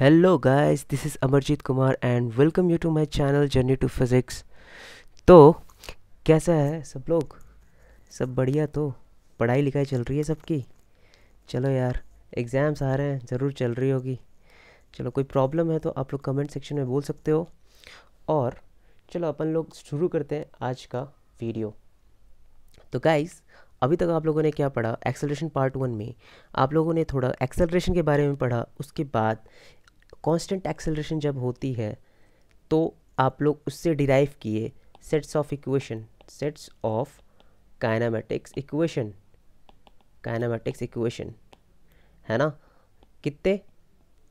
Hello guys, this is Amarjit Kumar and welcome you to my channel Journey to Physics। तो कैसा है सब लोग? सब बढ़िया? तो पढ़ाई लिखाई चल रही है सबकी? चलो यार, एग्ज़ाम्स आ रहे हैं, ज़रूर चल रही होगी। चलो, कोई प्रॉब्लम है तो आप लोग कमेंट सेक्शन में बोल सकते हो। और चलो अपन लोग शुरू करते हैं आज का वीडियो। तो गाइस, अभी तक आप लोगों ने क्या पढ़ा? एक्सेलरेशन पार्ट 1 में आप लोगों ने थोड़ा एक्सेलरेशन के बारे में पढ़ा। उसके बाद कांस्टेंट एक्सेलरेशन जब होती है तो आप लोग उससे डिराइव किए sets of equation, sets of kinematics equation, है ना? कितने?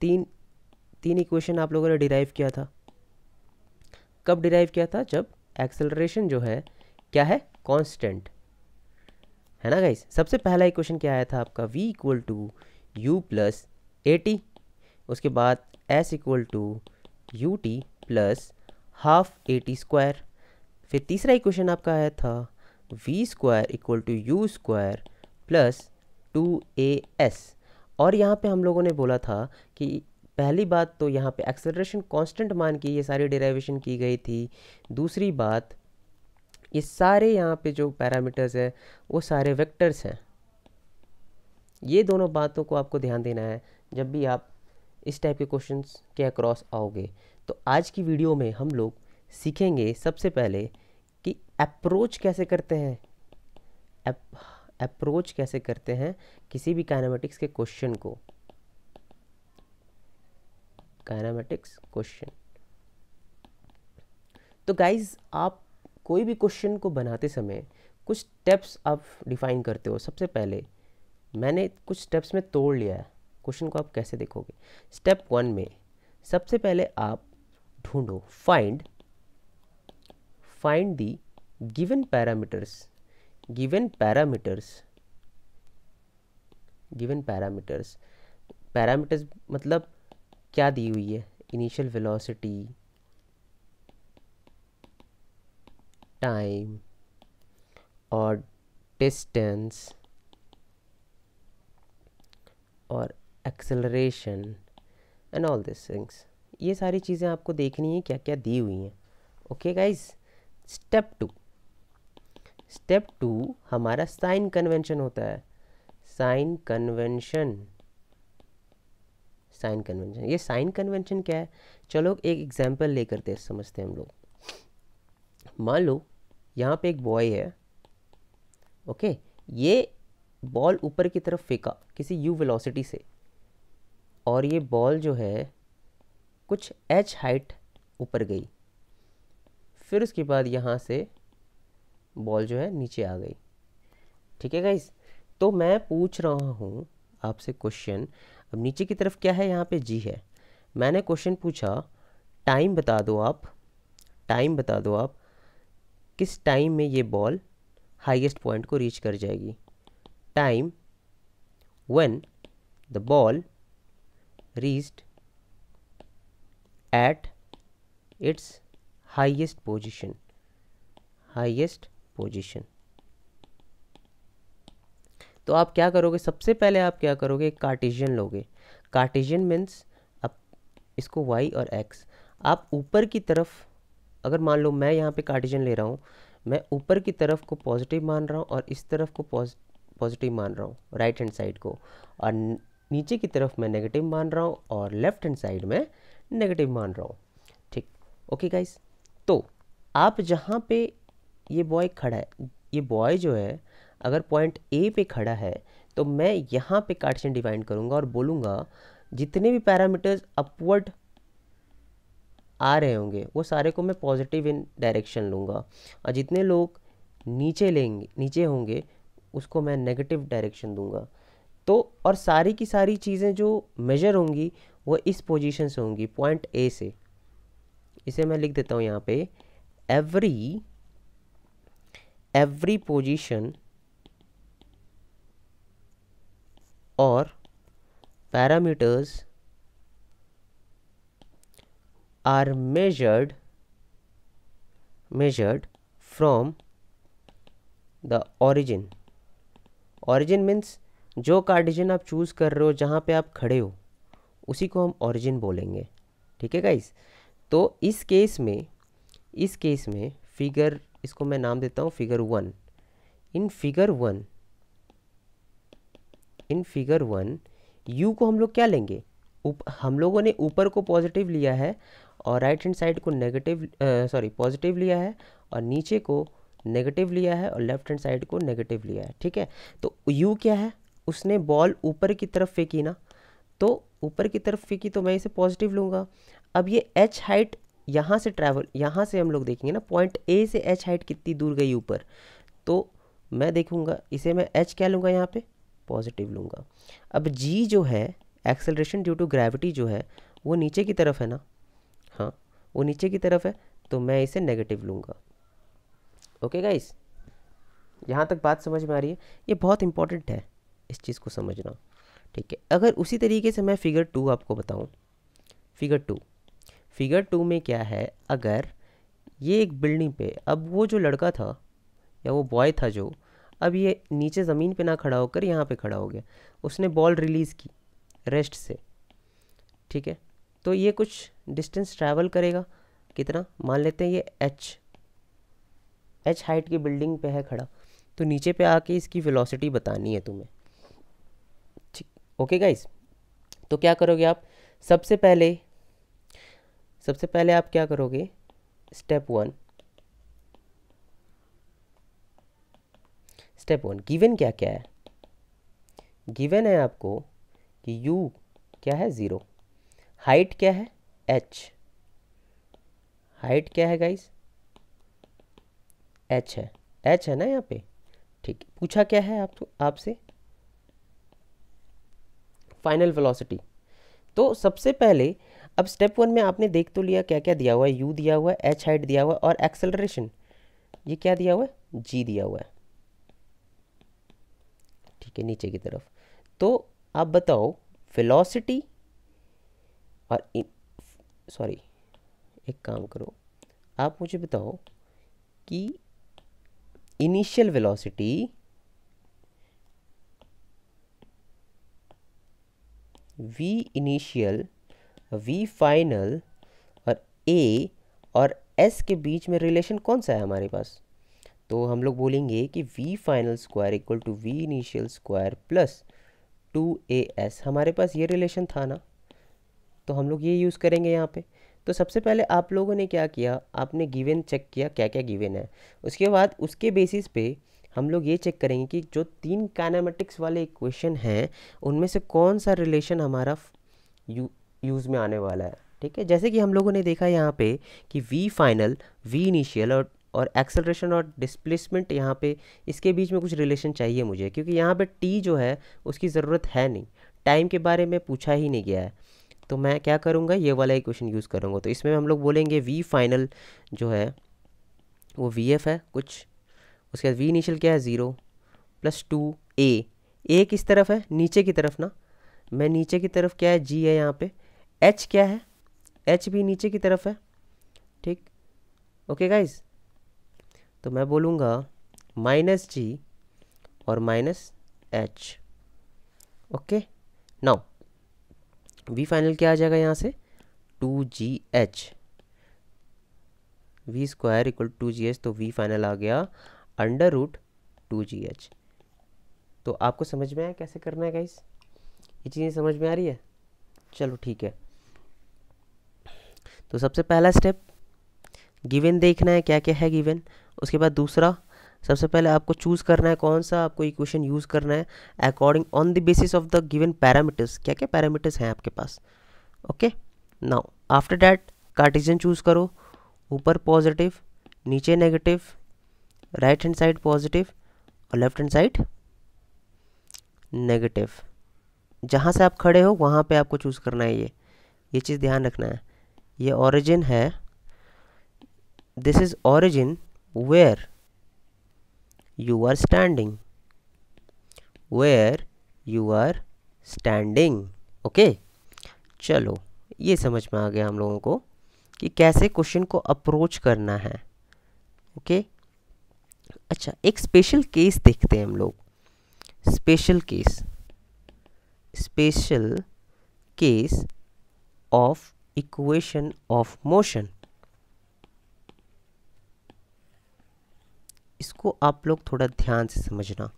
तीन तीन इक्वेशन आप लोगों ने डिराइव किया था। कब डिराइव किया था? जब एक्सेलरेशन जो है क्या है? कांस्टेंट है ना गाइस। सबसे पहला इक्वेशन क्या आया था आपका? v equal to u plus a t. उसके बाद s equal to u t plus half a t square. फिर तीसरा इक्वेशन आपका आया था v square equal to u square plus 2as। और यहाँ पे हम लोगों ने बोला था कि पहली बात तो यहाँ पे एक्सेलरेशन कांस्टेंट मान के ये सारी डेरिवेशन की गई थी। दूसरी बात, ये सारे यहाँ पे जो पैरामीटर्स है वो सारे वेक्टर्स हैं। ये दोनों बातों को आपको ध्यान देना है जब भी आप इस टाइप के क्वेश्चंस के अक्रॉस आओगे। तो आज की वीडियो में हम लोग सीखेंगे सबसे पहले कि अप्रोच कैसे करते हैं, अप्रोच कैसे करते हैं किसी भी काइनेमेटिक्स के क्वेश्चन को, काइनेमेटिक्स क्वेश्चन। तो गाइज, आप कोई भी क्वेश्चन को बनाते समय कुछ स्टेप्स आप डिफाइन करते हो। सबसे पहले मैंने कुछ स्टेप्स में तोड़ लिया है। क्वेश्चन को आप कैसे देखोगे? स्टेप 1 में सबसे पहले आप ढूंढो, फाइंड द गिवन पैरामीटर्स मतलब क्या दी हुई है? इनिशियल वेलोसिटी, टाइम और डिस्टेंस और acceleration and all this things. ये सारी चीज़ें आपको देखनी है क्या क्या दी हुई हैं। ओके गाइज, स्टेप टू हमारा साइन कन्वेंशन होता है। साइन कन्वेंशन, ये साइन कन्वेंशन क्या है? चलो एक एग्जांपल लेकर समझते हैं हम लोग। मान लो यहाँ पे एक बॉय है, ओके। ये बॉल ऊपर की तरफ फेंका किसी u वेलोसिटी से, और ये बॉल जो है कुछ h हाइट ऊपर गई। फिर उसके बाद यहाँ से बॉल जो है नीचे आ गई। ठीक है गाइस, तो मैं पूछ रहा हूँ आपसे क्वेश्चन। अब नीचे की तरफ क्या है? यहाँ पे g है। मैंने क्वेश्चन पूछा, टाइम बता दो आप किस टाइम में ये बॉल हाईएस्ट पॉइंट को रीच कर जाएगी। Time when the ball reached at its highest position। तो आप क्या करोगे? सबसे पहले आप क्या करोगे? कार्टेशियन लोगे। कार्टेशियन मीन्स अब इसको y और x, आप ऊपर की तरफ, अगर मान लो मैं यहाँ पे कार्टेशियन ले रहा हूँ, मैं ऊपर की तरफ को पॉजिटिव मान रहा हूँ और इस तरफ को पॉजिटिव मान रहा हूँ, राइट हैंड साइड को, और नीचे की तरफ मैं नेगेटिव मान रहा हूँ और लेफ्ट हैंड साइड में नेगेटिव मान रहा हूँ। ठीक, ओके गाइस। तो आप जहाँ पे ये बॉय खड़ा है, ये बॉय जो है अगर पॉइंट ए पे खड़ा है, तो मैं यहाँ पे कार्टेशियन डिफाइन करूँगा और बोलूँगा जितने भी पैरामीटर्स अपवर्ड आ रहे होंगे वो सारे को मैं पॉजिटिव इन डायरेक्शन लूँगा, और जितने लोग नीचे होंगे उसको मैं नेगेटिव डायरेक्शन दूंगा। तो और सारी की सारी चीज़ें जो मेजर होंगी वो इस पोजीशन से होंगी, पॉइंट ए से। इसे मैं लिख देता हूँ यहाँ पे, एवरी पोजीशन और parameters are measured from the origin. Origin means जो कार्टेशियन आप चूज़ कर रहे हो, जहाँ पे आप खड़े हो उसी को हम ओरिजिन बोलेंगे। ठीक है गाइस। तो इस केस में फिगर, इसको मैं नाम देता हूँ फिगर 1। इन फिगर 1 u को हम लोग क्या लेंगे, हम लोगों ने ऊपर को पॉजिटिव लिया है और राइट हैंड साइड को नेगेटिव पॉजिटिव लिया है, और नीचे को नेगेटिव लिया है और लेफ्ट हैंड साइड को नेगेटिव लिया है। ठीक है, तो u क्या है, उसने बॉल ऊपर की तरफ फेंकी ना, तो ऊपर की तरफ फेंकी तो मैं इसे पॉजिटिव लूँगा। अब ये h हाइट यहाँ से ट्रैवल, यहाँ से हम लोग देखेंगे ना, पॉइंट A से h हाइट कितनी दूर गई ऊपर, तो मैं देखूँगा इसे मैं h क्या लूँगा, यहाँ पे पॉजिटिव लूँगा। अब g जो है, एक्सेलरेशन ड्यू टू ग्रेविटी जो है, वो नीचे की तरफ है ना, हाँ वो नीचे की तरफ है, तो मैं इसे नेगेटिव लूँगा। ओके गाइस, यहाँ तक बात समझ में आ रही है? ये बहुत इंपॉर्टेंट है इस चीज़ को समझना। ठीक है, अगर उसी तरीके से मैं फिगर 2 आपको बताऊँ, फिगर 2 में क्या है, अगर ये एक बिल्डिंग पे, अब वो जो लड़का था या वो बॉय था जो, अब ये नीचे ज़मीन पे ना खड़ा होकर यहाँ पे खड़ा हो गया, उसने बॉल रिलीज़ की रेस्ट से। ठीक है, तो ये कुछ डिस्टेंस ट्रैवल करेगा, कितना, मान लेते हैं ये एच हाइट की बिल्डिंग पे है खड़ा, तो नीचे पे आके इसकी वेलोसिटी बतानी है तुम्हें। ठीक, ओके गाइस। तो क्या करोगे आप, सबसे पहले आप क्या करोगे, स्टेप वन गिवन क्या क्या है, गिवन है आपको कि u क्या है 0, हाइट क्या है h, हाइट क्या है गाइस, h है ना यहाँ पे। ठीक, पूछा क्या है आपसे, फाइनल वेलोसिटी। तो सबसे पहले अब स्टेप 1 में आपने देख तो लिया क्या क्या दिया हुआ है, u दिया हुआ है, h हाइट दिया हुआ है, और एक्सेलरेशन ये क्या दिया हुआ है, g दिया हुआ है। ठीक है, नीचे की तरफ। तो आप बताओ वेलोसिटी और एक काम करो, आप मुझे बताओ कि initial velocity v initial, v final और a और s के बीच में रिलेशन कौन सा है हमारे पास, तो हम लोग बोलेंगे कि v final square equal to v initial square plus 2as, हमारे पास ये रिलेशन था ना, तो हम लोग ये यूज़ करेंगे यहाँ पे। तो सबसे पहले आप लोगों ने क्या किया, आपने गिवन चेक किया क्या क्या गिवन है, उसके बाद उसके बेसिस पे हम लोग ये चेक करेंगे कि जो 3 काइनेमेटिक्स वाले इक्वेशन हैं उनमें से कौन सा रिलेशन हमारा यूज़ में आने वाला है। ठीक है, जैसे कि हम लोगों ने देखा यहाँ पे कि v फाइनल, v इनिशियल और एक्सेलरेशन और डिस्प्लेसमेंट, यहाँ पे इसके बीच में कुछ रिलेशन चाहिए मुझे, क्योंकि यहाँ पे t जो है उसकी ज़रूरत है नहीं, टाइम के बारे में पूछा ही नहीं गया है। तो मैं क्या करूँगा, ये वाला इक्वेशन यूज़ करूँगा। तो इसमें हम लोग बोलेंगे v फाइनल जो है वो vf है कुछ, उसके बाद v इनिशियल क्या है 0 प्लस 2a किस तरफ है, नीचे की तरफ ना, मैं नीचे की तरफ क्या है g है यहाँ पे, h क्या है, h भी नीचे की तरफ है। ठीक, ओके गाइज। तो मैं बोलूँगा -g और -h। Okay, now v final क्या आ जाएगा यहाँ से, 2gh, v square equal 2gh, तो v फाइनल आ गया √2gh। तो आपको समझ में आया कैसे करना है गाइस, ये चीज़ें समझ में आ रही है? चलो ठीक है। तो सबसे पहला स्टेप गिवन देखना है क्या क्या है गिवन, उसके बाद दूसरा सबसे पहले आपको चूज़ करना है कौन सा आपको इक्वेशन यूज़ करना है according on the basis of the given parameters, क्या क्या पैरामीटर्स हैं आपके पास। Okay, now after that Cartesian choose करो, ऊपर पॉजिटिव नीचे negative, right hand side positive और लेफ्ट हैंड साइड नेगेटिव। जहाँ से आप खड़े हो वहाँ पे आपको चूज़ करना है, ये चीज़ ध्यान रखना है। ये ओरिजिन है, this is origin where you are standing, where you are standing। Okay, चलो ये समझ में आ गया हम लोगों को कि कैसे क्वेश्चन को अप्रोच करना है। ओके, अच्छा एक स्पेशल केस देखते हैं हम लोग, special case of equation of motion. इसको आप लोग थोड़ा ध्यान से समझना।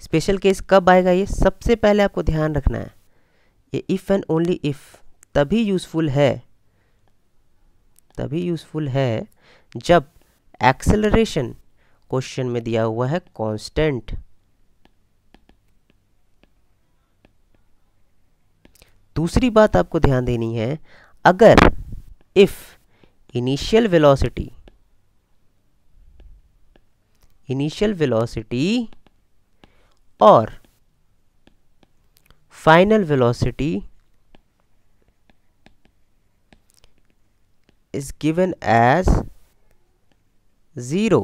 स्पेशल केस कब आएगा, ये सबसे पहले आपको ध्यान रखना है। ये इफ़ एंड ओनली इफ़ तभी यूज़फुल है जब एक्सेलरेशन क्वेश्चन में दिया हुआ है कांस्टेंट। दूसरी बात आपको ध्यान देनी है, अगर इफ इनिशियल वेलोसिटी और final velocity is given as 0,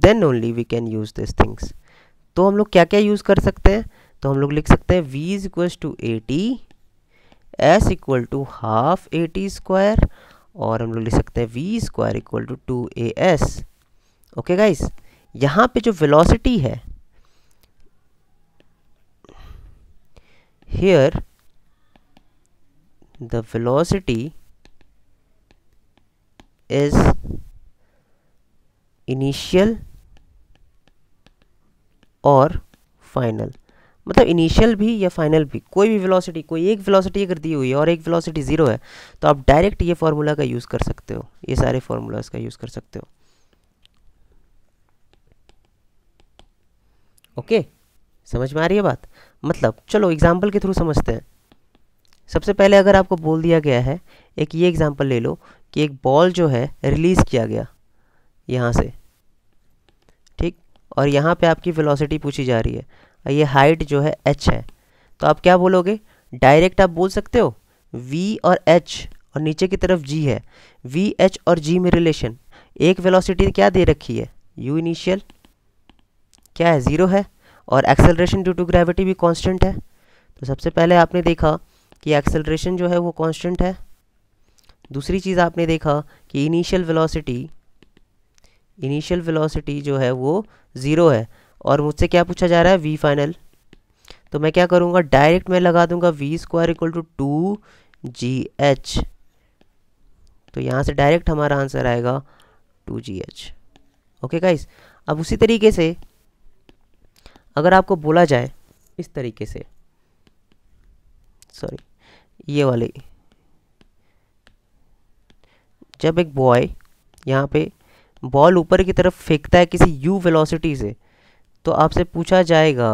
then only we can use these things। तो हम लोग क्या क्या यूज़ कर सकते हैं, तो हम लोग लिख सकते हैं v is equal to AT, s equal to half AT square, और हम लोग लिख सकते हैं v square equal to 2AS। Okay guys, यहाँ पे जो वेलोसिटी है, here the velocity is initial और फाइनल। मतलब इनिशियल भी या फाइनल भी, कोई भी वेलोसिटी, कोई एक वेलोसिटी अगर दी हुई है और एक वेलोसिटी 0 है, तो आप डायरेक्ट ये फार्मूला का यूज़ कर सकते हो, ये सारे फार्मूलाज का यूज़ कर सकते हो। ओके, समझ में आ रही है बात? मतलब चलो एग्जाम्पल के थ्रू समझते हैं। सबसे पहले अगर आपको बोल दिया गया है, एक ये एग्जांपल ले लो कि एक बॉल जो है रिलीज़ किया गया यहाँ से, ठीक, और यहाँ पे आपकी वेलोसिटी पूछी जा रही है, और ये हाइट जो है h है, तो आप क्या बोलोगे? डायरेक्ट आप बोल सकते हो v और h, और नीचे की तरफ g है, v h और g में रिलेशन, एक वेलोसिटी क्या दे रखी है, u इनिशियल क्या है, 0 है, और एक्सेलरेशन ड्यू टू ग्रेविटी भी कांस्टेंट है। तो सबसे पहले आपने देखा कि एक्सेलरेशन जो है वो कांस्टेंट है। दूसरी चीज़ आपने देखा कि इनिशियल वेलोसिटी जो है वो 0 है, और मुझसे क्या पूछा जा रहा है, v फाइनल। तो मैं क्या करूँगा, डायरेक्ट मैं लगा दूंगा v square equal to 2gh। तो यहाँ से डायरेक्ट हमारा आंसर आएगा 2gh। ओके गाइस, अब उसी तरीके से अगर आपको बोला जाए इस तरीके से, सॉरी ये वाले, जब एक बॉय यहाँ पे बॉल ऊपर की तरफ फेंकता है किसी u वेलोसिटी से, तो आपसे पूछा जाएगा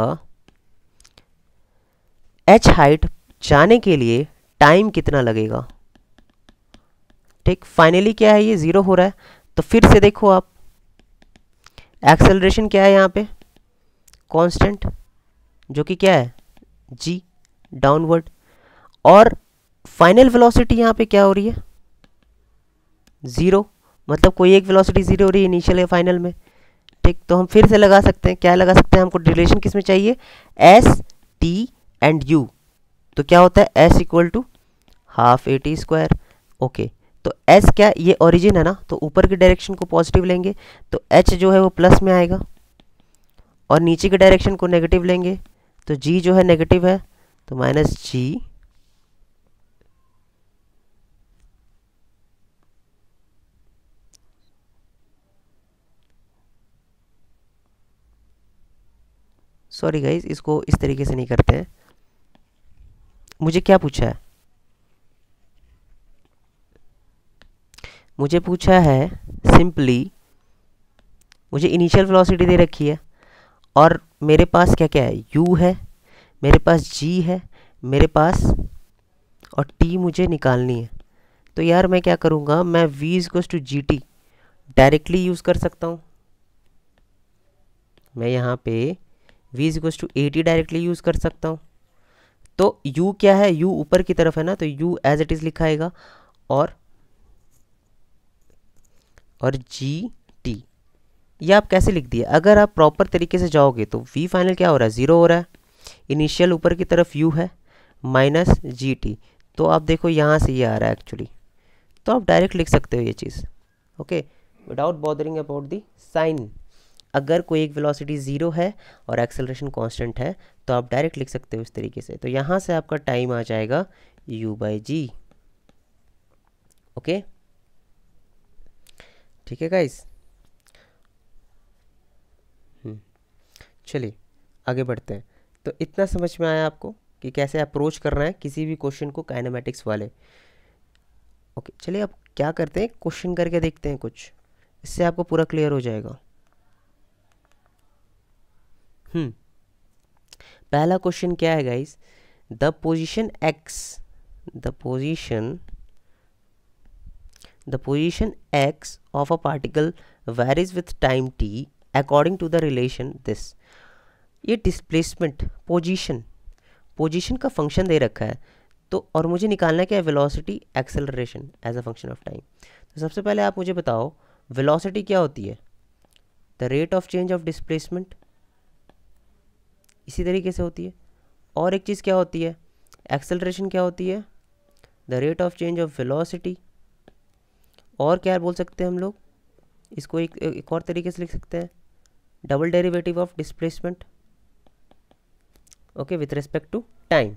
h हाइट जाने के लिए टाइम कितना लगेगा। ठीक, फाइनली क्या है, ये 0 हो रहा है, तो फिर से देखो आप, एक्सेलरेशन क्या है यहाँ पे, कांस्टेंट, जो कि क्या है, g डाउनवर्ड, और फाइनल वेलोसिटी यहाँ पे क्या हो रही है, 0, मतलब कोई एक वेलोसिटी 0 हो रही है इनिशियल या फाइनल में। ठीक, तो हम फिर से लगा सकते हैं, क्या लगा सकते हैं, हमको रिलेशन किस में चाहिए, s t एंड u। तो क्या होता है, s equal to half AT square. Okay, तो s क्या, ये ओरिजिन है ना, तो ऊपर की डायरेक्शन को पॉजिटिव लेंगे तो h जो है वो प्लस में आएगा, और नीचे की डायरेक्शन को नेगेटिव लेंगे तो g जो है नेगेटिव है, तो माइनस g, सॉरी गाइज, इसको इस तरीके से नहीं करते हैं। मुझे क्या पूछा है, मुझे पूछा है सिंपली, मुझे इनिशियल वेलोसिटी दे रखी है, और मेरे पास क्या क्या है, u है, मेरे पास g है, मेरे पास, और t मुझे निकालनी है। तो यार मैं क्या करूँगा, मैं v equals to ji T directly use कर सकता हूँ। मैं यहाँ पे v equals to A T directly use कर सकता हूँ। तो u क्या है, u ऊपर की तरफ है ना, तो u एज इट इज़ लिखाएगा, और जी टी, ये आप कैसे लिख दिए, अगर आप प्रॉपर तरीके से जाओगे तो v फाइनल क्या हो रहा है, 0 हो रहा है, इनिशियल ऊपर की तरफ u है, माइनस जी टी, तो आप देखो यहाँ से ये आ रहा है एक्चुअली, तो आप डायरेक्ट लिख सकते हो ये चीज़। Okay, without bothering about the sign. अगर कोई एक वेलोसिटी ज़ीरो है और एक्सेलरेशन कांस्टेंट है तो आप डायरेक्ट लिख सकते हो इस तरीके से। तो यहाँ से आपका टाइम आ जाएगा u/g। ओके, ठीक है गाइस। चलिए आगे बढ़ते हैं। तो इतना समझ में आया आपको कि कैसे अप्रोच करना है किसी भी क्वेश्चन को काइनेमेटिक्स वाले। ओके, चलिए अब क्या करते हैं, क्वेश्चन करके देखते हैं कुछ, इससे आपको पूरा क्लियर हो जाएगा। पहला क्वेश्चन क्या है guys, the position x of a particle varies with time t according to the relation this। ये डिस्प्लेसमेंट पोजीशन का फंक्शन दे रखा है, तो और मुझे निकालना क्या है, velocity acceleration as a function of time. तो सबसे पहले आप मुझे बताओ वेलोसिटी क्या होती है, the rate of change of displacement, इसी तरीके से होती है। और एक चीज़ क्या होती है, एक्सेलरेशन क्या होती है, the rate of change of velocity. और क्या बोल सकते हैं हम लोग इसको, एक और तरीके से लिख सकते हैं, double derivative of displacement, okay, with respect to time.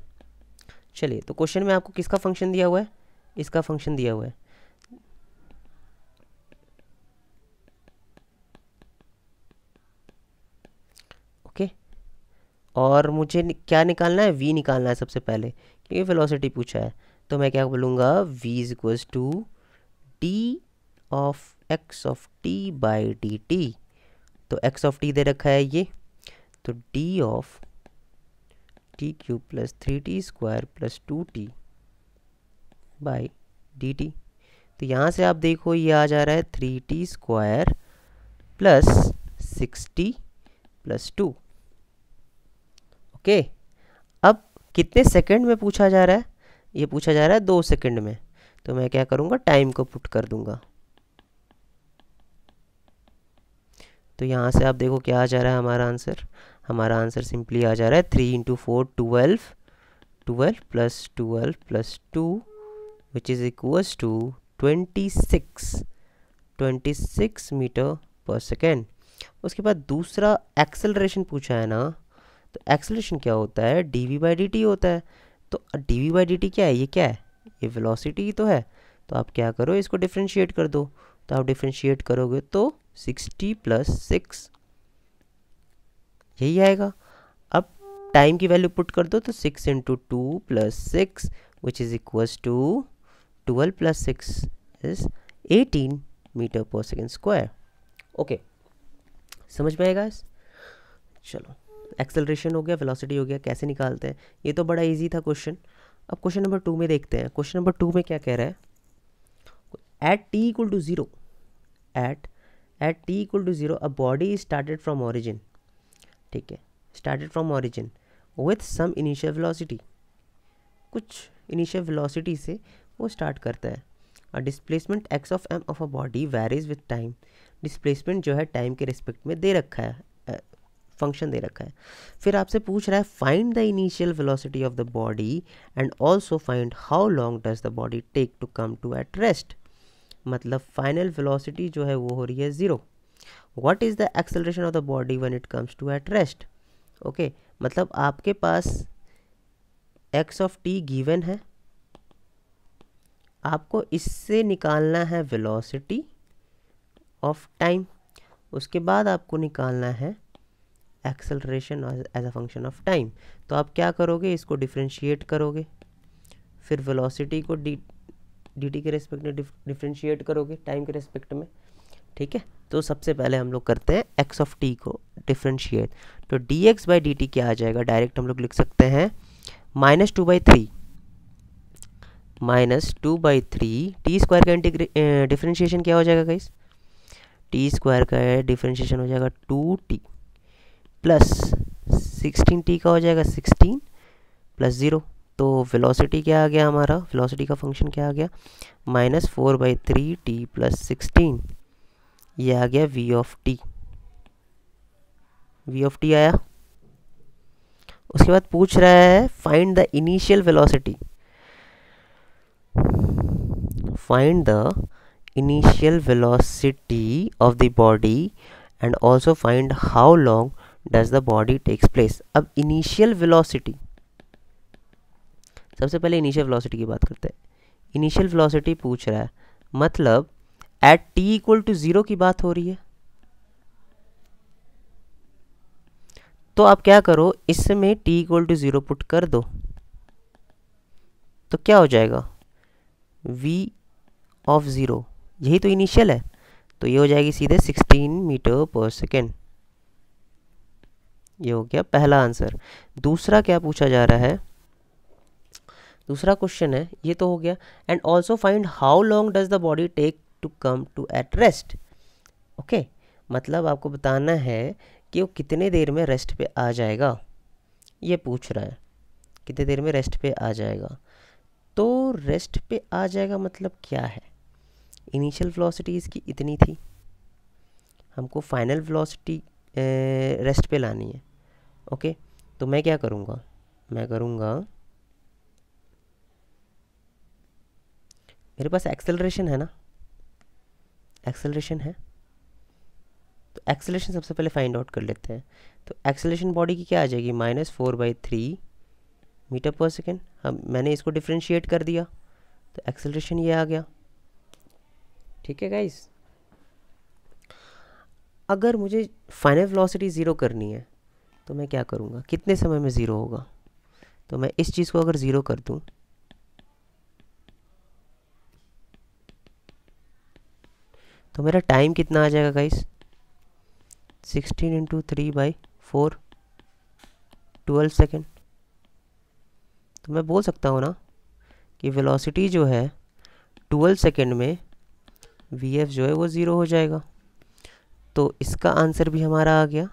चलिए, तो क्वेश्चन में आपको किसका फंक्शन दिया हुआ है, इसका फंक्शन दिया हुआ है। ओके, और मुझे क्या निकालना है, v निकालना है सबसे पहले, क्योंकि वेलोसिटी पूछा है। तो मैं क्या बोलूँगा, v is equals to D of X of T by D T. तो एक्स ऑफ टी दे रखा है ये, तो D of T cube plus 3t square plus 2t by D T. तो यहाँ से आप देखो ये आ जा रहा है 3t square plus 6t plus 2। Okay, अब कितने सेकंड में पूछा जा रहा है, ये पूछा जा रहा है 2 सेकंड में। तो मैं क्या करूँगा, टाइम को पुट कर दूंगा। तो यहाँ से आप देखो क्या आ जा रहा है हमारा आंसर सिंपली आ जा रहा है 3 × 4 12 plus 12 plus 2 which is equals to 26 metre पर सेकेंड। उसके बाद दूसरा एक्सेलरेशन पूछा है ना, तो एक्सेलरेशन क्या होता है, dv/dt होता है। तो dv/dt क्या है, ये क्या है, ये वेलोसिटी ही तो है। तो आप क्या करो, इसको डिफ्रेंशिएट कर दो। तो आप डिफ्रेंशिएट करोगे तो 60 प्लस 6 यही आएगा। अब टाइम की वैल्यू पुट कर दो, तो 6 × 2 plus 6 which is equals to 12 plus 6 is 18 metre पर सेकेंड स्क्वायर। ओके, समझ में आएगा। चलो, एक्सेलरेशन हो गया, वेलोसिटी हो गया, कैसे निकालते हैं, ये तो बड़ा इजी था क्वेश्चन। अब क्वेश्चन नंबर 2 में देखते हैं। क्वेश्चन नंबर 2 में क्या कह रहा है, at t equal to 0 at t equal to 0 a body is started from origin। ठीक है, started from origin with some initial velocity, कुछ initial velocity से वो start करता है। a displacement x of m of a body varies with time। displacement जो है time के रिस्पेक्ट में दे रखा है, फंक्शन दे रखा है। फिर आपसे पूछ रहा है find the initial velocity of the body and also find how long does the body take to come to at rest. मतलब फाइनल वेलोसिटी जो है वो हो रही है 0। What is the acceleration of the body when it comes to at rest. Okay, मतलब आपके पास एक्स ऑफ टी गिवन है, आपको इससे निकालना है वेलोसिटी ऑफ टाइम, उसके बाद आपको निकालना है acceleration as a function of time. तो आप क्या करोगे, इसको डिफ्रेंशिएट करोगे, फिर वेलोसिटी को dt के रेस्पेक्ट में डिफ्रेंशिएट करोगे टाइम के रेस्पेक्ट में। ठीक है, तो सबसे पहले हम लोग करते हैं x ऑफ t को डिफ्रेंशिएट। तो dx/dt क्या आ जाएगा, डायरेक्ट हम लोग लिख सकते हैं -2/3 टी स्क्वायर का डिफ्रेंशिएशन क्या हो जाएगा गाइस, टी स्क्वायर का डिफ्रेंशिएशन हो जाएगा 2t प्लस 16t का हो जाएगा 16 प्लस 0। तो वेलोसिटी क्या आ गया, हमारा वेलोसिटी का फंक्शन क्या आ गया, -4/3t प्लस 16, ये आ गया v ऑफ टी आया। उसके बाद पूछ रहा है find the initial velocity, find the initial velocity of the body and also find how long does the body takes place. अब इनिशियल वेलोसिटी, सबसे पहले इनिशियल वेलोसिटी की बात करते हैं। इनिशियल वेलोसिटी पूछ रहा है, मतलब एट t इक्वल टू 0 की बात हो रही है। तो आप क्या करो, इसमें t इक्वल टू 0 पुट कर दो, तो क्या हो जाएगा, v ऑफ 0, यही तो इनिशियल है, तो ये हो जाएगी सीधे 16 मीटर पर सेकेंड। ये हो गया पहला आंसर। दूसरा क्या पूछा जा रहा है, दूसरा क्वेश्चन है, ये तो हो गया। And also find how long does the body take to come to at rest. Okay, मतलब आपको बताना है कि वो कितने देर में रेस्ट पे आ जाएगा, ये पूछ रहा है, कितने देर में रेस्ट पे आ जाएगा। तो रेस्ट पे आ जाएगा मतलब क्या है, इनिशियल वेलोसिटी इसकी इतनी थी, हमको फाइनल वेलोसिटी रेस्ट पे लानी है। ओके, तो मैं क्या करूँगा, मैं करूँगा, मेरे पास एक्सेलरेशन है ना, एक्सेलरेशन है, तो एक्सेलरेशन सबसे पहले फाइंड आउट कर लेते हैं। तो एक्सेलरेशन बॉडी की क्या आ जाएगी, -4/3 मीटर पर सेकेंड। हम मैंने इसको डिफ्रेंशिएट कर दिया, तो एक्सेलरेशन ये आ गया। ठीक है गाइस, अगर मुझे फाइनल वेलोसिटी 0 करनी है तो मैं क्या करूँगा, कितने समय में 0 होगा, तो मैं इस चीज़ को अगर 0 कर दूँ तो मेरा टाइम कितना आ जाएगा गाइस, 16 × 3/4, 12 सेकेंड। तो मैं बोल सकता हूँ ना कि वेलोसिटी जो है 12 सेकेंड में vf जो है वो 0 हो जाएगा। तो इसका आंसर भी हमारा आ गया,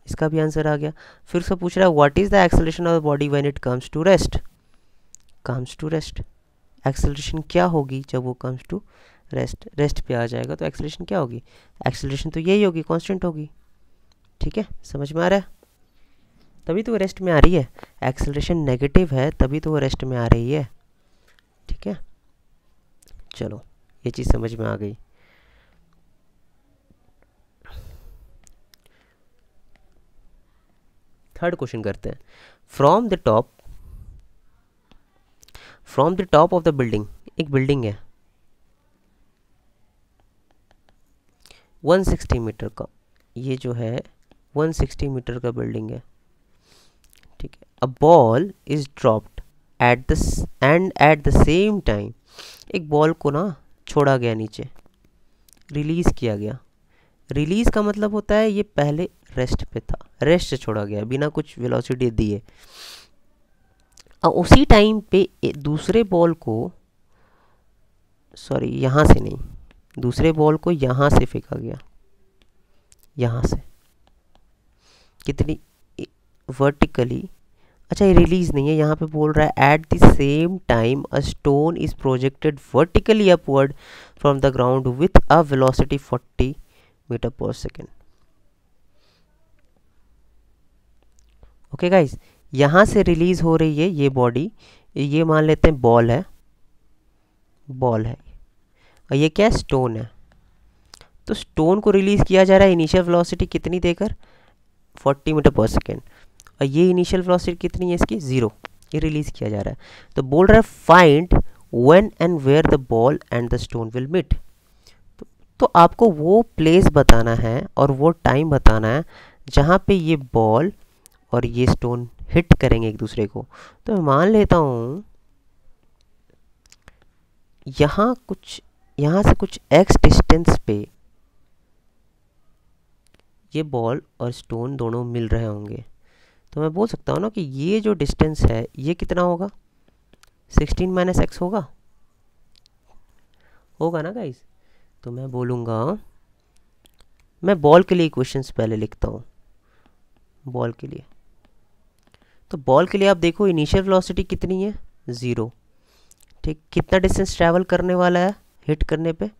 इसका भी आंसर आ गया। फिर से पूछ रहा है what is the acceleration of the body when it comes to rest. Comes to rest, acceleration क्या होगी जब वो कम्स टू रेस्ट, रेस्ट पे आ जाएगा तो एक्सेलरेशन क्या होगी, एक्सेलरेशन तो यही होगी, कांस्टेंट होगी। ठीक है, समझ में आ रहा है, तभी तो वो रेस्ट में आ रही है, एक्सेलरेशन नेगेटिव है तभी तो वो रेस्ट में आ रही है। ठीक है, चलो ये चीज़ समझ में आ गई। थर्ड क्वेश्चन करते हैं। From the top of the building, एक बिल्डिंग है 160 मीटर का, ये जो है 160 मीटर का बिल्डिंग है। ठीक है, a ball is dropped eight the same time, एक बॉल को ना छोड़ा गया नीचे, रिलीज़ किया गया। रिलीज़ का मतलब होता है ये पहले रेस्ट पे था, रेस्ट से छोड़ा गया बिना कुछ वेलोसिटी दिए। और उसी टाइम पे दूसरे बॉल को, सॉरी यहाँ से नहीं, दूसरे बॉल को यहाँ से फेंका गया, यहाँ से कितनी वर्टिकली, अच्छा ये रिलीज नहीं है, यहाँ पे बोल रहा है at the same time a stone is projected vertically upward from the ground with a velocity 40 meter पर सेकेंड। ओके गाइस, यहाँ से रिलीज हो रही है ये बॉडी, ये मान लेते हैं बॉल है, बॉल है, और ये क्या स्टोन है। तो स्टोन को रिलीज किया जा रहा है इनिशियल वेलोसिटी कितनी देकर, 40 मीटर पर सेकेंड, और ये इनिशियल वेलोसिटी कितनी है इसकी, 0, ये रिलीज किया जा रहा है। तो बोल रहा है find when and where the ball and the stone will meet. तो आपको वो प्लेस बताना है और वो टाइम बताना है जहाँ पे ये बॉल और ये स्टोन हिट करेंगे एक दूसरे को। तो मैं मान लेता हूँ यहाँ से कुछ x डिस्टेंस पे ये बॉल और स्टोन दोनों मिल रहे होंगे। तो मैं बोल सकता हूँ ना कि ये जो डिस्टेंस है ये कितना होगा, 16 - x होगा ना गाइस। तो मैं बोलूँगा, मैं बॉल के लिए इक्वेशंस पहले लिखता हूँ, बॉल के लिए। तो बॉल के लिए आप देखो इनिशियल वेलोसिटी कितनी है, 0। ठीक, कितना डिस्टेंस ट्रैवल करने वाला है हिट करने पे,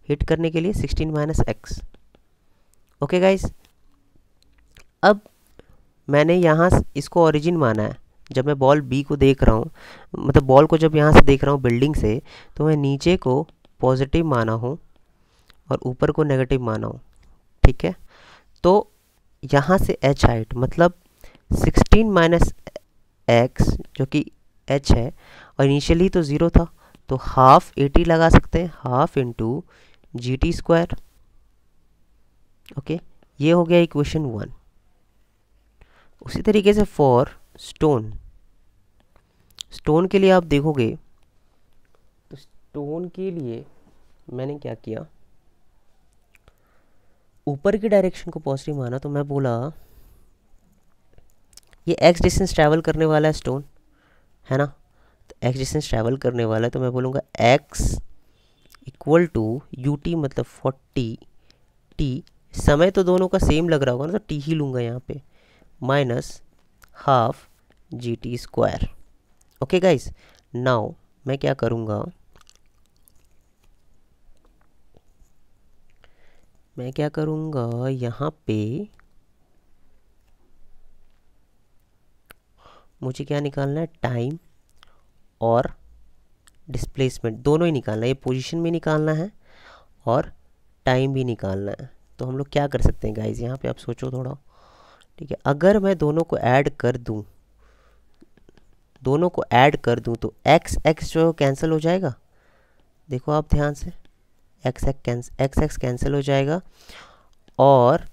हिट करने के लिए 16 - x। ओके गाइस, अब मैंने यहाँ इसको ओरिजिन माना है, जब मैं बॉल बी को देख रहा हूँ, मतलब बॉल को जब यहाँ से देख रहा हूँ बिल्डिंग से, तो मैं नीचे को पॉजिटिव माना हूँ और ऊपर को नेगेटिव माना हूँ। ठीक है। तो यहाँ से h हाइट मतलब 16 माइनस एक्स जो कि h है और इनिशियली तो 0 था, तो हाफ 80 लगा सकते हैं, हाफ इंटू जी टी स्क्वायर। ओके, ये हो गया इक्वेशन 1। उसी तरीके से फॉर स्टोन, स्टोन के लिए आप देखोगे तो स्टोन के लिए मैंने क्या किया, ऊपर की डायरेक्शन को पॉजिटिव माना, तो मैं बोला ये एक्स डिस्टेंस ट्रैवल करने वाला है स्टोन, है ना। तो एक्स डिस्टेंस ट्रैवल करने वाला है, तो मैं बोलूँगा x equal to u t मतलब 40 टी, समय तो दोनों का सेम लग रहा होगा ना, तो टी ही लूँगा यहाँ पे, minus half g t square. Okay guys, now मैं क्या करूँगा, यहाँ पे मुझे क्या निकालना है, टाइम और डिस्प्लेसमेंट दोनों ही निकालना है। ये पोजीशन भी निकालना है और टाइम भी निकालना है। तो हम लोग क्या कर सकते हैं गाइस, यहाँ पे आप सोचो थोड़ा, ठीक है। अगर मैं दोनों को ऐड कर दूँ, तो एक्स एक्स जो कैंसिल हो जाएगा, देखो आप ध्यान से, एक्स एक्स कैंसिल हो जाएगा, और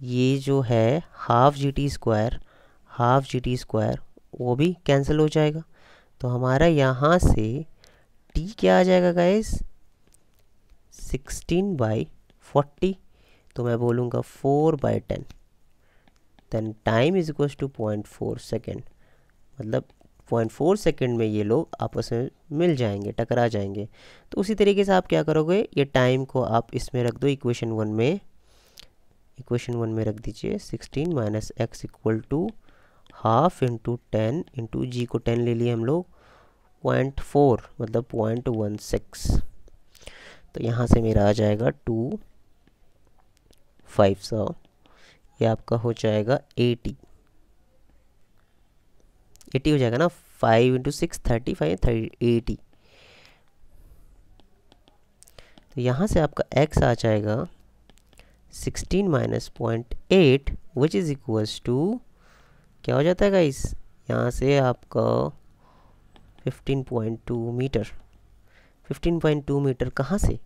ये जो है हाफ जी टी स्क्वायर वो भी कैंसिल हो जाएगा। तो हमारा यहाँ से t क्या आ जाएगा गाइस, 16/40, तो मैं बोलूँगा 4/10, then time is equal to 0.4 second, मतलब 0.4 सेकेंड में ये लोग आपस में मिल जाएंगे, टकरा जाएंगे। तो उसी तरीके से आप क्या करोगे, ये टाइम को आप इसमें रख दो, इक्वेशन वन में रख दीजिए, 16 minus X equal to half into 10 into g को 10 ले लिए हम लोग, 0.4 मतलब 0.16। तो यहाँ से मेरा आ जाएगा 2/500, ये आपका हो जाएगा 80 हो जाएगा ना, 5 इंटू 6 35 80। तो यहाँ से आपका x आ जाएगा 16 minus 0.8 which is equals to, क्या हो जाता है गाइस, यहाँ से आपका 15.2 मीटर। 15.2 मीटर कहाँ से,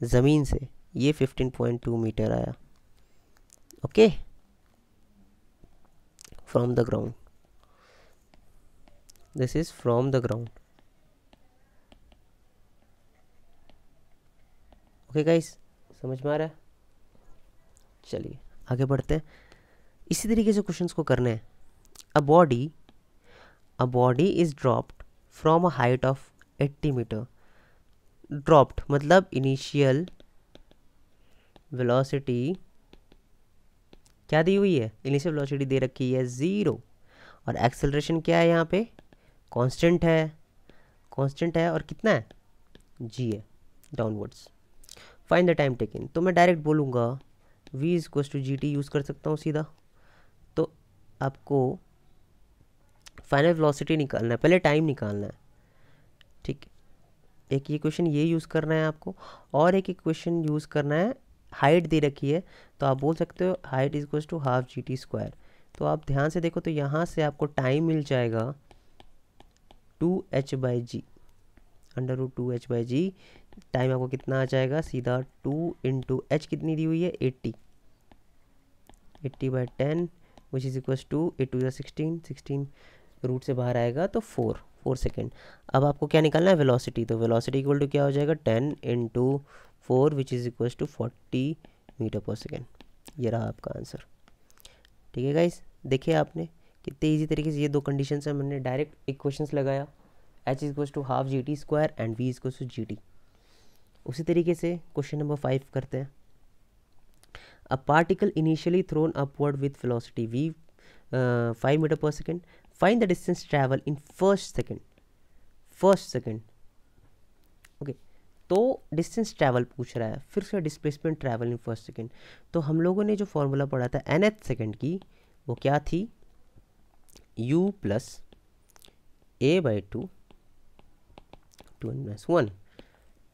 ज़मीन से, ये 15.2 मीटर आया। Okay, from the ground, this is from the ground. Okay guys, समझ में आ रहा है। चलिए आगे बढ़ते हैं, इसी तरीके से क्वेश्चंस को करने हैं। A body is dropped from a height of 80 meter. Dropped मतलब इनिशियल वेलोसिटी क्या दी हुई है, इनिशियल वेलोसिटी दे रखी है 0, और एक्सेलरेशन क्या है यहाँ पे, कांस्टेंट है और कितना है, g है, downwards. Find the time taken, तो मैं डायरेक्ट बोलूँगा v is equal to ji t use कर सकता हूँ सीधा। तो आपको फाइनल वेलोसिटी निकालना है, पहले टाइम निकालना है, ठीक। एक इक्वेशन ये यूज़ करना है आपको, और एक इक्वेशन यूज़ करना है, हाइट दे रखी है, तो आप बोल सकते हो height is equal to half g t square. तो आप ध्यान से देखो, तो यहाँ से आपको टाइम मिल जाएगा 2h/g, √2h/g। टाइम आपको कितना आ जाएगा, सीधा 2 इंटू एच कितनी दी हुई है, 80/10 which is equal to 8 to 16 root से बाहर आएगा तो 4 सेकेंड। अब आपको क्या निकालना है, वेलोसिटी। तो वेलोसिटी इक्वल टू क्या हो जाएगा, 10 into 4 which is equal to 40 meter पर सेकेंड। ये रहा आपका आंसर, ठीक है गाइस। देखिए आपने कितने इजी तरीके से ये दो कंडीशन से मैंने डायरेक्ट इक्वेशंस लगाया, h is to half g t square and v is to ji t. उसी तरीके से क्वेश्चन नंबर 5 करते हैं। A particle initially thrown upward with velocity v 5 meter पर second, find the distance travel in first second. Okay, तो distance travel पूछ रहा है, फिर उसका displacement travel in first second. तो हम लोगों ने जो फॉर्मूला पढ़ा था nth सेकेंड की, वो क्या थी, u प्लस a/2 2n-1।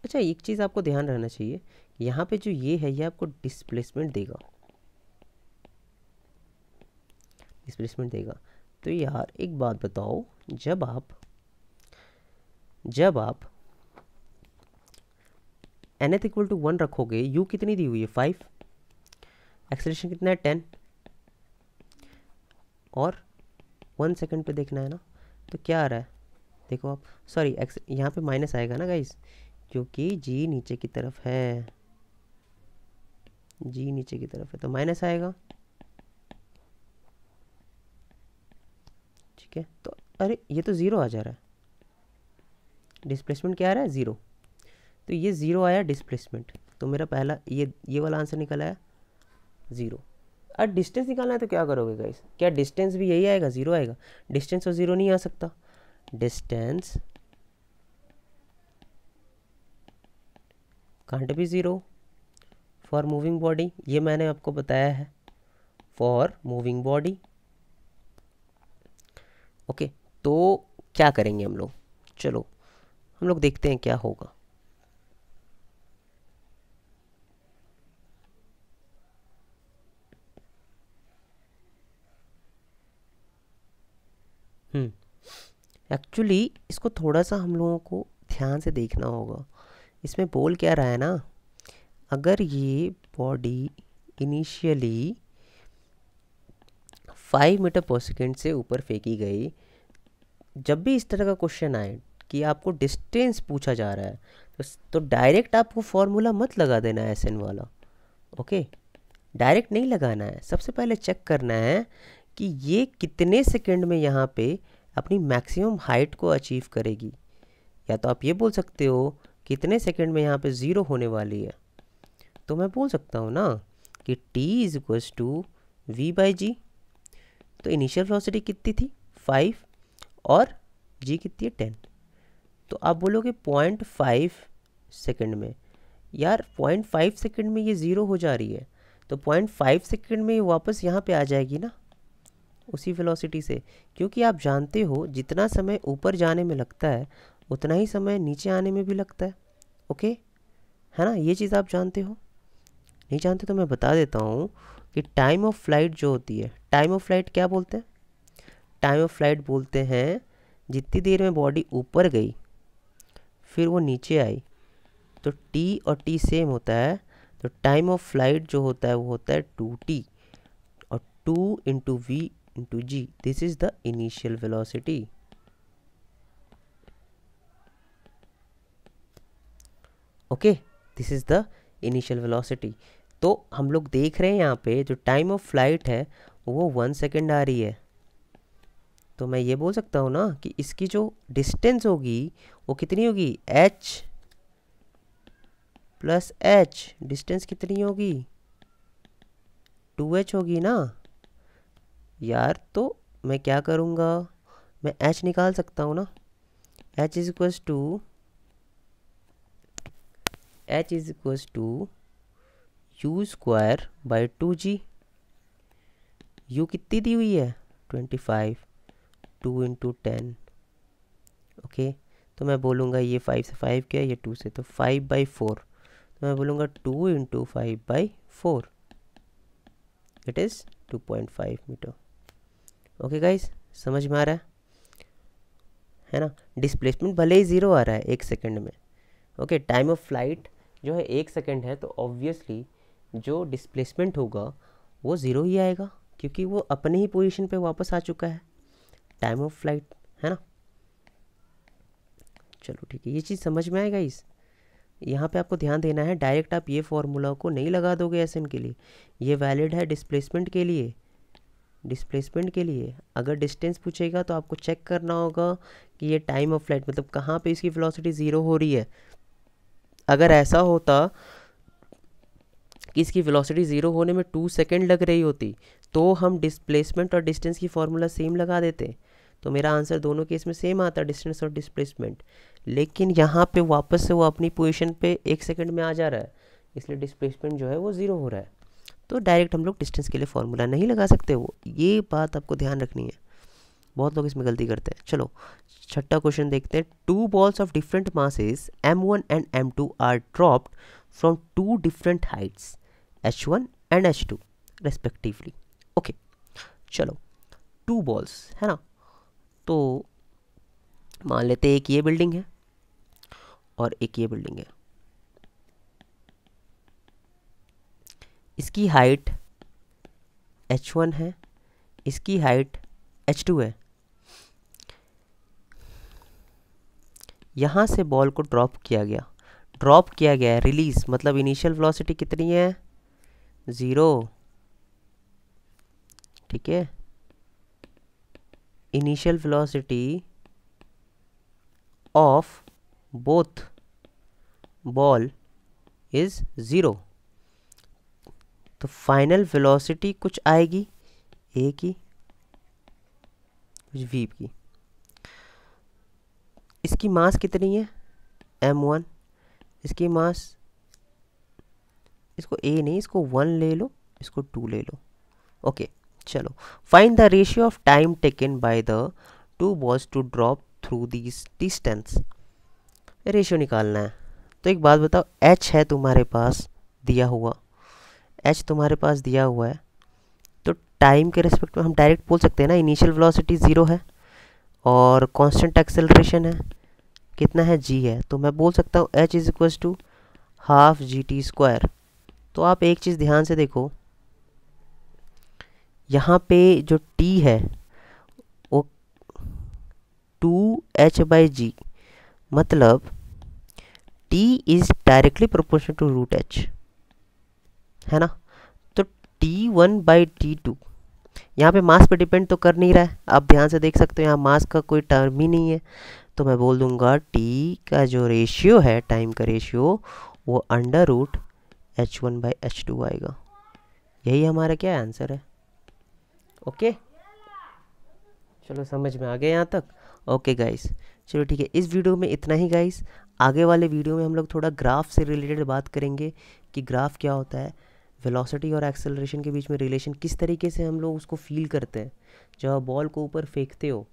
अच्छा, एक चीज़ आपको ध्यान रहना चाहिए, यहाँ पे जो ये है, ये आपको डिस्प्लेसमेंट देगा, डिस्प्लेसमेंट देगा। तो यार एक बात बताओ, जब आप nth इक्वल टू 1 रखोगे, u कितनी दी हुई है 5, एक्सेलरेशन कितना है 10, और 1 सेकंड पे देखना है ना, तो क्या आ रहा है देखो आप, सॉरी यहाँ पे माइनस आएगा ना गाइस, क्योंकि g नीचे की तरफ है, g नीचे की तरफ है तो माइनस आएगा। ठीक है, तो अरे ये तो ज़ीरो आ जा रहा है, डिस्प्लेसमेंट क्या आ रहा है 0, तो ये 0 आया डिस्प्लेसमेंट, तो मेरा पहला ये वाला आंसर निकल आया 0। अब डिस्टेंस निकालना है तो क्या करोगे गाइस, क्या डिस्टेंस भी यही आएगा 0 आएगा, डिस्टेंस और 0 नहीं आ सकता, distance can't be 0 for moving body, ये मैंने आपको बताया है फॉर मूविंग बॉडी। ओके, तो क्या करेंगे हम लोग, चलो हम लोग देखते हैं क्या होगा। एक्चुअली इसको थोड़ा सा हम लोगों को ध्यान से देखना होगा, इसमें बोल क्या रहा है ना, अगर ये बॉडी इनिशियली 5 मीटर पर सेकेंड से ऊपर फेंकी गई, जब भी इस तरह का क्वेश्चन आए कि आपको डिस्टेंस पूछा जा रहा है, तो डायरेक्ट आपको फॉर्मूला मत लगा देना है SN वाला। ओके, डायरेक्ट नहीं लगाना है, सबसे पहले चेक करना है कि ये कितने सेकंड में यहाँ पे अपनी मैक्सिमम हाइट को अचीव करेगी, या तो आप ये बोल सकते हो कितने सेकंड में यहाँ पे 0 होने वाली है, तो मैं बोल सकता हूँ ना कि t is equals to v/g, तो इनिशियल वेलोसिटी कितनी थी 5 और g कितनी है 10, तो आप बोलोगे 0.5 सेकंड में, यार 0.5 सेकंड में ये 0 हो जा रही है, तो 0.5 सेकंड में ये वापस यहाँ पे आ जाएगी ना उसी वेलोसिटी से, क्योंकि आप जानते हो जितना समय ऊपर जाने में लगता है उतना ही समय नीचे आने में भी लगता है। ओके, है ना, ये चीज़ आप जानते हो, नहीं जानते तो मैं बता देता हूँ कि टाइम ऑफ फ्लाइट जो होती है, टाइम ऑफ फ्लाइट क्या बोलते हैं, टाइम ऑफ फ्लाइट बोलते हैं जितनी देर में बॉडी ऊपर गई फिर वो नीचे आई, तो t और t सेम होता है, तो टाइम ऑफ फ्लाइट जो होता है वो होता है 2t, और 2 into v into g, this is the initial velocity. Okay, this is the initial velocity. तो हम लोग देख रहे हैं यहाँ पे जो टाइम ऑफ फ्लाइट है वो 1 सेकेंड आ रही है, तो मैं ये बोल सकता हूँ ना कि इसकी जो डिस्टेंस होगी वो कितनी होगी h प्लस h, डिस्टेंस कितनी होगी 2h होगी ना यार, तो मैं क्या करूँगा, मैं h निकाल सकता हूँ ना, h is equals to u square by 2g, u कितनी दी हुई है 25, 2 इंटू 10। ओके, तो मैं बोलूँगा ये 5 से 5 क्या है, ये 2 से, तो 5/4, तो मैं बोलूँगा 2 into 5/4, it is 2.5 meter. Okay guys, समझ में आ रहा है ना, डिस्प्लेसमेंट भले ही 0 आ रहा है 1 सेकंड में। ओके, टाइम ऑफ फ्लाइट जो है 1 सेकंड है, तो ऑब्वियसली जो डिस्प्लेसमेंट होगा वो 0 ही आएगा, क्योंकि वो अपने ही पोजीशन पे वापस आ चुका है, टाइम ऑफ फ्लाइट, है ना। चलो ठीक है, ये चीज़ समझ में आएगा इस, यहाँ पे आपको ध्यान देना है, डायरेक्ट आप ये फॉर्मूला को नहीं लगा दोगे SN के लिए, ये वैलिड है डिस्प्लेसमेंट के लिए, डिस्प्लेसमेंट के लिए। अगर डिस्टेंस पूछेगा तो आपको चेक करना होगा कि ये टाइम ऑफ फ्लाइट मतलब कहाँ पे इसकी वेलोसिटी 0 हो रही है। अगर ऐसा होता कि इसकी वेलोसिटी 0 होने में 2 सेकंड लग रही होती तो हम डिस्प्लेसमेंट और डिस्टेंस की फॉर्मूला सेम लगा देते, तो मेरा आंसर दोनों केस में सेम आता, डिस्टेंस और डिस्प्लेसमेंट। लेकिन यहाँ पे वापस से वो अपनी पोजीशन पे 1 सेकंड में आ जा रहा है, इसलिए डिस्प्लेसमेंट जो है वो 0 हो रहा है, तो डायरेक्ट हम लोग डिस्टेंस के लिए फॉर्मूला नहीं लगा सकते, वो ये बात आपको ध्यान रखनी है, बहुत लोग इसमें गलती करते हैं। चलो छठा क्वेश्चन देखते हैं, 2 balls of different masses m1 and m2 are dropped from 2 different heights h1 and h2 respectively। Okay, चलो 2 बॉल्स, है ना। तो मान लेते हैं एक ये बिल्डिंग है और एक ये बिल्डिंग है, इसकी हाइट h1 है, इसकी हाइट h2 है। यहाँ से बॉल को ड्रॉप किया गया है, रिलीज मतलब इनिशियल वेलोसिटी कितनी है, 0, ठीक है। Initial velocity of both ball is 0, तो फाइनल वेलोसिटी कुछ आएगी ए की, कुछ वी की। इसकी मास कितनी है, m1, इसकी मास, इसको a नहीं, इसको 1 ले लो, इसको 2 ले लो, ओके। चलो, find the ratio of time taken by the 2 balls to drop through this distance. Ratio निकालना है। तो एक बात बताओ, h है तुम्हारे पास दिया हुआ, h तुम्हारे पास दिया हुआ है, तो टाइम के रिस्पेक्ट में हम डायरेक्ट बोल सकते हैं ना, इनिशियल वेलोसिटी 0 है और कांस्टेंट एक्सेलरेशन है, कितना है, g है। तो मैं बोल सकता हूँ h is equals to half GT²। तो आप एक चीज़ ध्यान से देखो, यहाँ पे जो t है वो 2h/g, मतलब t is directly proportional to root h, है ना। तो T1/T2 यहाँ पे मास पे डिपेंड तो कर नहीं रहा है, आप ध्यान से देख सकते हो, यहाँ मास का कोई टर्म ही नहीं है। तो मैं बोल दूंगा t का जो रेशियो है, टाइम का रेशियो, वो √h1/h2 आएगा। यही हमारा क्या आंसर है, ओके। चलो समझ में आ गया यहाँ तक, ओके गाइस। चलो ठीक है, इस वीडियो में इतना ही गाइस। आगे वाले वीडियो में हम लोग थोड़ा ग्राफ से रिलेटेड बात करेंगे कि ग्राफ क्या होता है, वेलोसिटी और एक्सेलरेशन के बीच में रिलेशन किस तरीके से हम लोग उसको फील करते हैं। जब आप बॉल को ऊपर फेंकते हो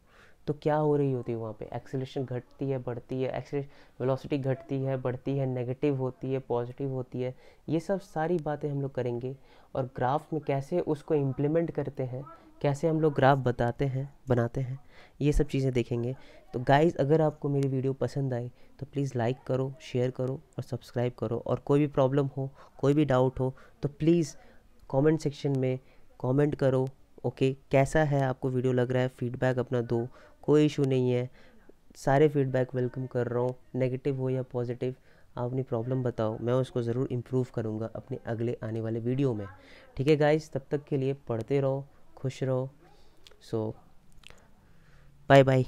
तो क्या हो रही होती है वहाँ पे, एक्सेलरेशन घटती है, बढ़ती है, वेलोसिटी घटती है, बढ़ती है, नेगेटिव होती है, पॉजिटिव होती है, ये सब सारी बातें हम लोग करेंगे। और ग्राफ में कैसे उसको इम्प्लीमेंट करते हैं, कैसे हम लोग ग्राफ बनाते हैं, ये सब चीज़ें देखेंगे। तो गाइज़, अगर आपको मेरी वीडियो पसंद आई तो प्लीज़ लाइक करो, शेयर करो और सब्सक्राइब करो। और कोई भी प्रॉब्लम हो, कोई भी डाउट हो तो प्लीज़ कमेंट सेक्शन में कमेंट करो, ओके। कैसा है आपको वीडियो लग रहा है, फीडबैक अपना दो, कोई इशू नहीं है, सारे फीडबैक वेलकम कर रहा हूँ, नेगेटिव हो या पॉजिटिव। आप अपनी प्रॉब्लम बताओ, मैं उसको ज़रूर इम्प्रूव करूँगा अपने अगले आने वाले वीडियो में, ठीक है गाइज़। तब तक के लिए पढ़ते रहो, खुश रहो। सो बाय बाय।